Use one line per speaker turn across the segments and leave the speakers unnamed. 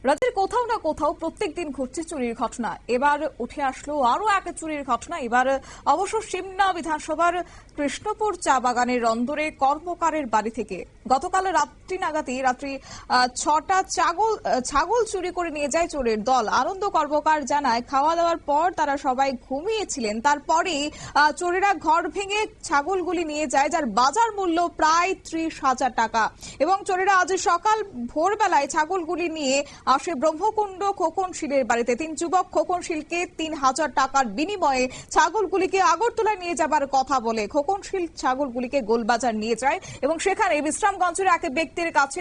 রাজ্যের কোথাও না কোথাও প্রত্যেকদিন ঘটছে চুরির ঘটনা। এবার উঠে আসলো আরো এক চুরির ঘটনা। এবার অবশ্য সিমনা বিধানসভার কৃষ্ণপুর চা বাগানের রন্দরে কর্মকারের বাড়ি থেকে গতকাল রাত্রি 6টা ছাগল চুরি করে নিয়ে যায় চোরের দল। আনন্দ কর্মকার জানায়, খাওয়া দাওয়ার পর তারা সবাই ঘুমিয়েছিলেন। তারপরেই চোরেরা ঘর ভেঙে ছাগলগুলি নিয়ে যায়, যার বাজার মূল্য প্রায় 30,000 টাকা। এবং চোরেরা আজ সকাল ভোরবেলায় ছাগলগুলি নিয়ে আসে ব্রহ্মকুণ্ড খোকনশীলের বাড়িতে। 3 যুবক খোকনশীলকে 3,000 টাকার বিনিময়ে ছাগলগুলিকে আগরতলায় নিয়ে যাবার কথা বলে খোকনশীল ছাগলগুলিকে গোলবাজার নিয়ে যায় এবং সেখানে বিশ্রামগঞ্জের এক ব্যক্তির কাছে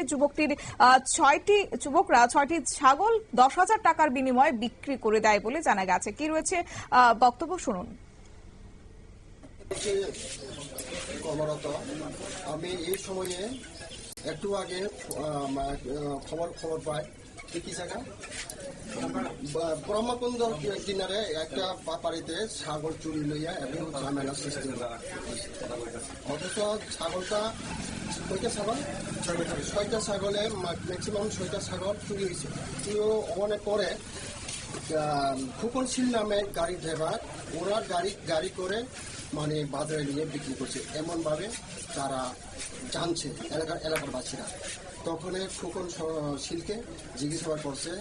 যুবকরা 6টি ছাগল 10,000 টাকার বিনিময়ে বিক্রি করে দেয় বলে জানা গেছে। কি রয়েছে বক্তব্য শুনুন।
কর্মরত আমি এই সময়ে একটু আগে খবর পাই কি জায়গা ব্রহ্মকুণ্ড কিনারে একটা বাড়িতে ছাগল চুরি লইয়া এবং ঝামেলা সৃষ্টি অথচ ছাগলটা ছয়টা ছাগলে ম্যাক্সিমাম 6টা ছাগল চুরি হয়েছে। অনেক পরে খোকনশীল নামে গাড়ি ড্রাইভার ওরা গাড়ি করে মানে বাজারে নিয়ে বিক্রি করছে, এমন ভাবে তারা জানছে এলাকার বাসীরা। তখন খোকনশীলকে জিজ্ঞাসাবাদ করছে।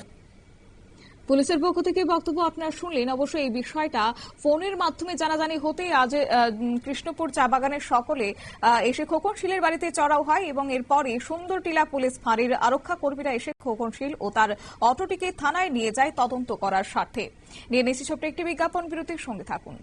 পুলিশের পক্ষ থেকে বক্তব্য আপনারা শুনলেন। অবশ্য এই বিষয়টা ফোনের মাধ্যমে জানাজানি হতেই আজ কৃষ্ণপুর চা বাগানের সকলে এসে খোকনশীলের বাড়িতে চড়াও হয় এবং এরপরে সুন্দরটিলা পুলিশ ফাঁড়ির আরক্ষা কর্মীরা এসে খোকনশীল ও তার অটোটিকে থানায় নিয়ে যায় তদন্ত করার স্বার্থে। নিয়ে নিচ্ছি ছোট্ট একটি বিজ্ঞাপন বিরতির সঙ্গে থাকুন।